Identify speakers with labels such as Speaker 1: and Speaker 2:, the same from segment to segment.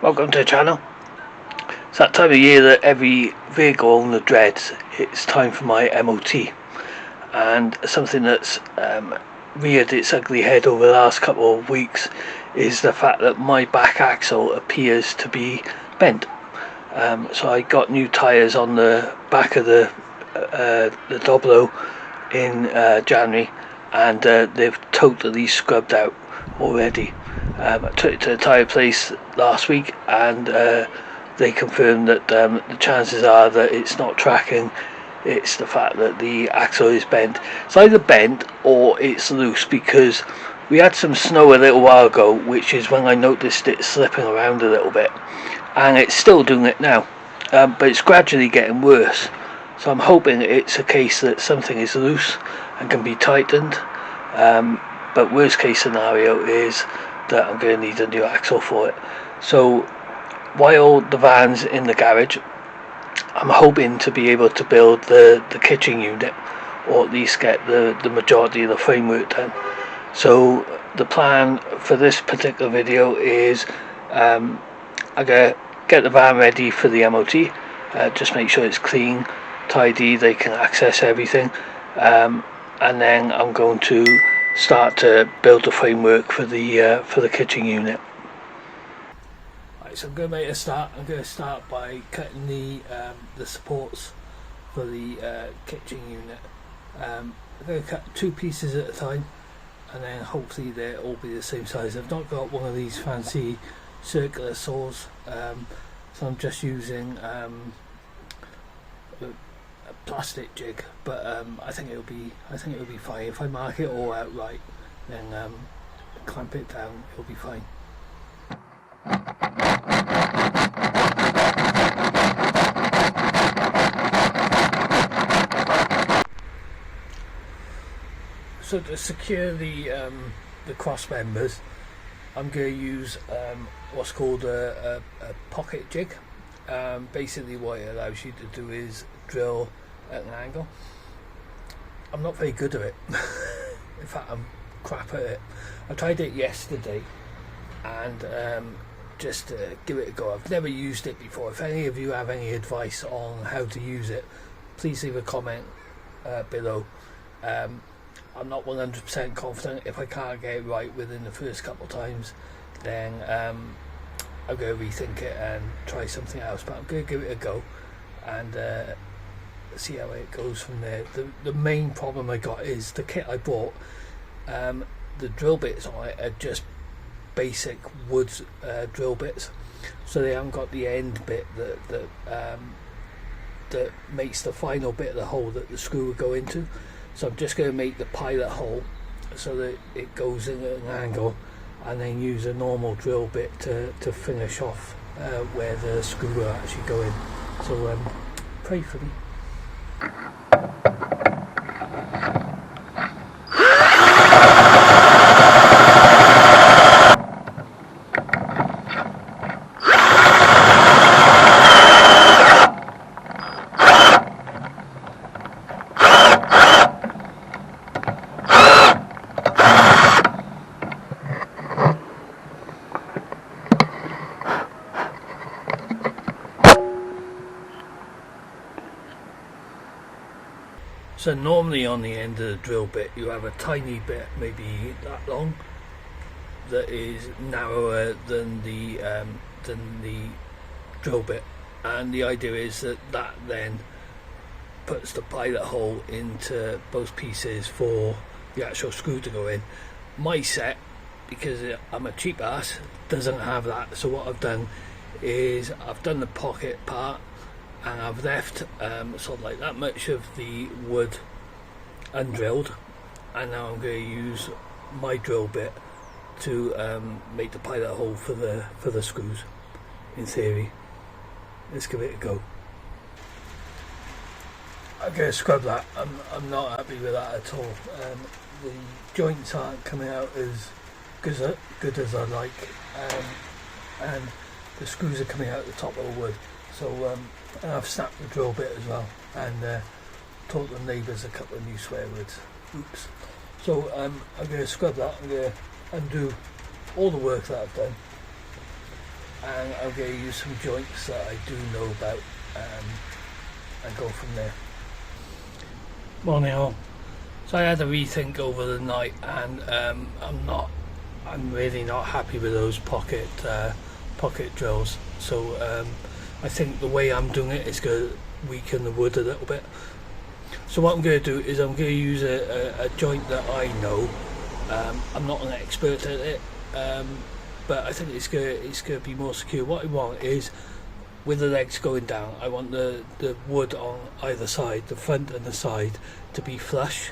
Speaker 1: Welcome to the channel. It's that time of year that every vehicle owner dreads. It's time for my MOT, and something that's reared its ugly head over the last couple of weeks is the fact that my back axle appears to be bent. So I got new tyres on the back of the Doblo in January, and they've totally scrubbed out already. I took it to the tyre place last week, and they confirmed that the chances are that it's not tracking. It's the fact that the axle is bent. It's either bent or it's loose, because we had some snow a little while ago, which is when I noticed it slipping around a little bit, and it's still doing it now, but it's gradually getting worse. So I'm hoping it's a case that something is loose and can be tightened, but worst case scenario is that I'm going to need a new axle for it. So while the van's in the garage, I'm hoping to be able to build the kitchen unit, or at least get the majority of the framework done. So the plan for this particular video is I'm going to get the van ready for the MOT, just make sure it's clean, tidy, they can access everything, and then I'm going to start to build the framework for the kitchen unit. Right, so I'm going to make a start. I'm going to start by cutting the supports for the kitchen unit. I'm going to cut 2 pieces at a time, and then hopefully they'll all be the same size. I've not got one of these fancy circular saws, so I'm just using a plastic jig, but I think it'll be fine. If I mark it all out right, then clamp it down, it'll be fine. So to secure the cross members, I'm going to use what's called a pocket jig. Basically what it allows you to do is drill at an angle. I'm not very good at it. In fact, I'm crap at it. I tried it yesterday, and just to give it a go. I've never used it before. If any of you have any advice on how to use it, please leave a comment below. I'm not 100% confident. If I can't get it right within the first couple of times, then I'm going to rethink it and try something else, but I'm going to give it a go and see how it goes from there. The main problem I got is the kit I bought, the drill bits on it are just basic wood drill bits, so they haven't got the end bit that makes the final bit of the hole that the screw will go into. So I'm just going to make the pilot hole so that it goes in at an angle, and then use a normal drill bit to finish off where the screw will actually go in. So pray for me. So normally on the end of the drill bit you have a tiny bit, maybe that long, that is narrower than the drill bit, and the idea is that then puts the pilot hole into both pieces for the actual screw to go in. My set, because I'm a cheap ass, doesn't have that, so what I've done is I've done the pocket part, and I've left sort of like that much of the wood undrilled, and now I'm going to use my drill bit to make the pilot hole for the screws. In theory, let's give it a go. I'm going to scrub that. I'm not happy with that at all. The joints aren't coming out as good as I like, and the screws are coming out the top of the wood. So and I've snapped the drill bit as well, and taught the neighbours a couple of new swear words. Oops. So I'm going to scrub that. I'm going to undo all the work that I've done, and I'm going to use some joints that I do know about, and go from there. Morning all. So I had a rethink over the night, and I'm really not happy with those pocket drills. So I think the way I'm doing it is going to weaken the wood a little bit. So what I'm going to do is I'm going to use a joint that I know. I'm not an expert at it, but I think it's going to be more secure. What I want is, with the legs going down, I want the wood on either side, the front and the side, to be flush.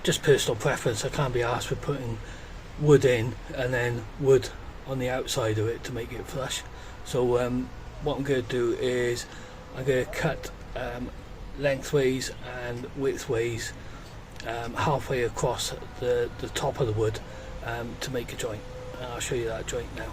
Speaker 1: Just personal preference. I can't be asked for putting wood in and then wood on the outside of it to make it flush. So what I'm going to do is I'm going to cut lengthways and widthways halfway across the top of the wood to make a joint, and I'll show you that joint now.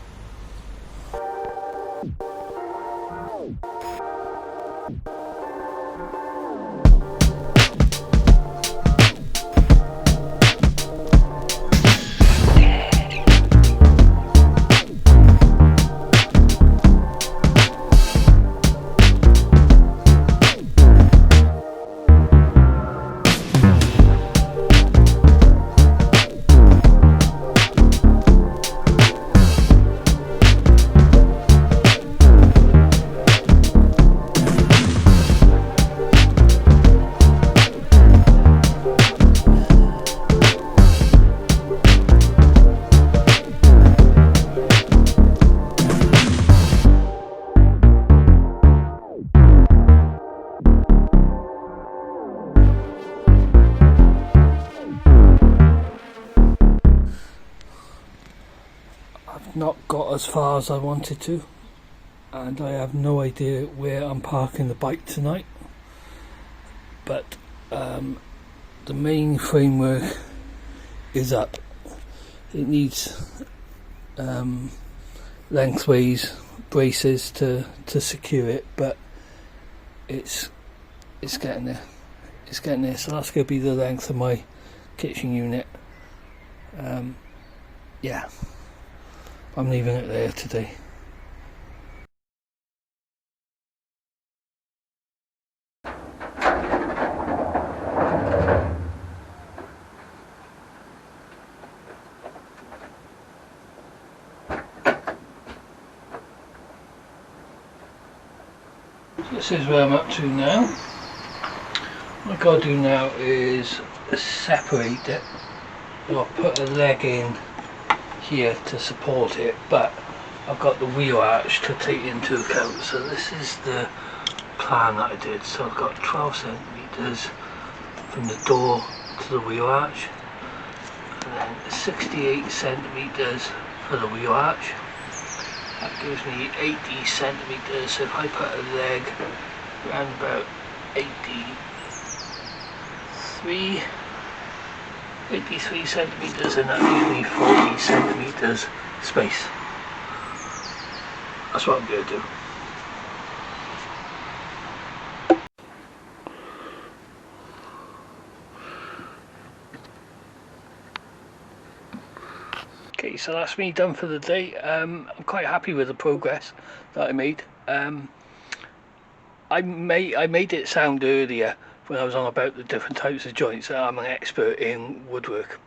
Speaker 1: Not got as far as I wanted to, and I have no idea where I'm parking the bike tonight, but the main framework is up. It needs lengthways braces to secure it, but it's getting there. It's getting there. So that's going to be the length of my kitchen unit. Yeah, I'm leaving it there today. So this is where I'm up to now. What I've got to do now is separate it. I'll put a leg in here to support it, but I've got the wheel arch to take into account. So this is the plan that I did. So I've got 12 centimeters from the door to the wheel arch, and then 68 centimeters for the wheel arch. That gives me 80 centimeters. So if I put a leg around about 83 centimeters, and that gives me 40 centimeters space. That's what I'm going to do. Okay, so that's me done for the day. I'm quite happy with the progress that I made. I made it sound earlier when I was on about the different types of joints that I'm an expert in woodwork.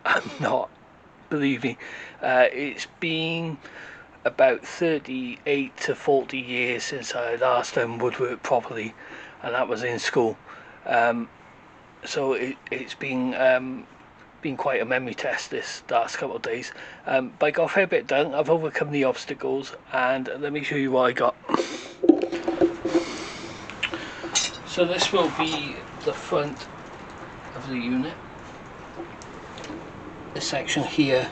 Speaker 1: I'm not, believe me. It's been about 38 to 40 years since I last done woodwork properly, and that was in school. So it's been quite a memory test this last couple of days. But I got a fair bit done. I've overcome the obstacles, and let me show you what I got. So this will be the front of the unit. This section here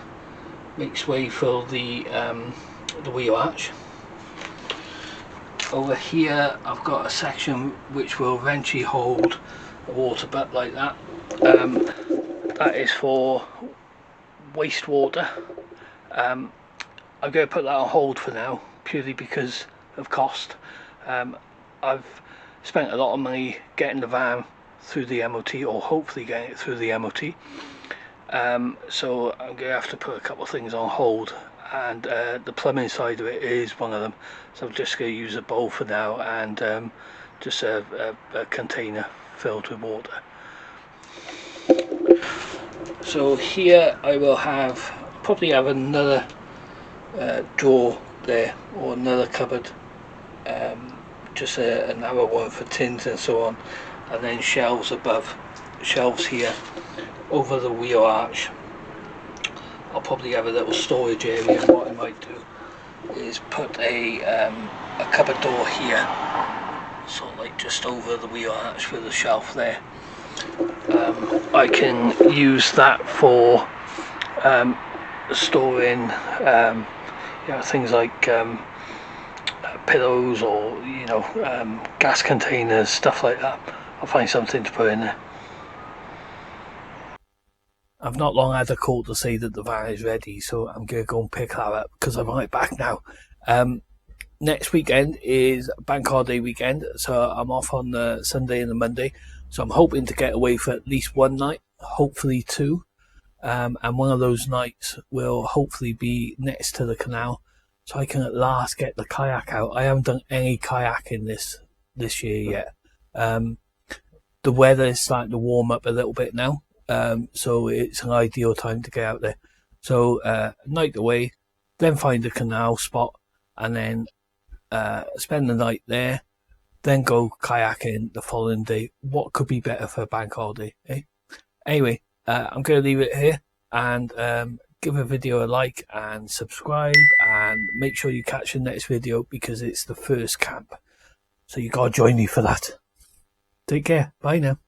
Speaker 1: makes way for the wheel arch. Over here I've got a section which will eventually hold a water butt like that. That is for wastewater. I'm going to put that on hold for now, purely because of cost. I've spent a lot of money getting the van through the MOT, or hopefully getting it through the MOT. So I'm going to have to put a couple of things on hold, and the plumbing side of it is one of them. So I'm just going to use a bowl for now, and just a container filled with water. So here I will probably have another drawer there, or another cupboard, just a narrow one for tins and so on, and then shelves here over the wheel arch. I'll probably have a little storage area. What I might do is put a cupboard door here, sort of like just over the wheel arch with a shelf there. I can use that for storing things like pillows, or gas containers, stuff like that. I'll find something to put in there. I've not long had a call to say that the van is ready, so I'm going to go and pick that up because I'm right back now. Next weekend is Bank Holiday weekend, so I'm off on the Sunday and the Monday. So I'm hoping to get away for at least one night, hopefully two. And one of those nights will hopefully be next to the canal, so I can at last get the kayak out. I haven't done any kayaking this year yet. The weather is starting to warm up a little bit now. So it's an ideal time to get out there. So night away, then find a canal spot, and then spend the night there, then go kayaking the following day. What could be better for a bank holiday, eh? Anyway, I'm going to leave it here, and give a video a like and subscribe, and make sure you catch the next video because it's the first camp. So you got to join me for that. Take care. Bye now.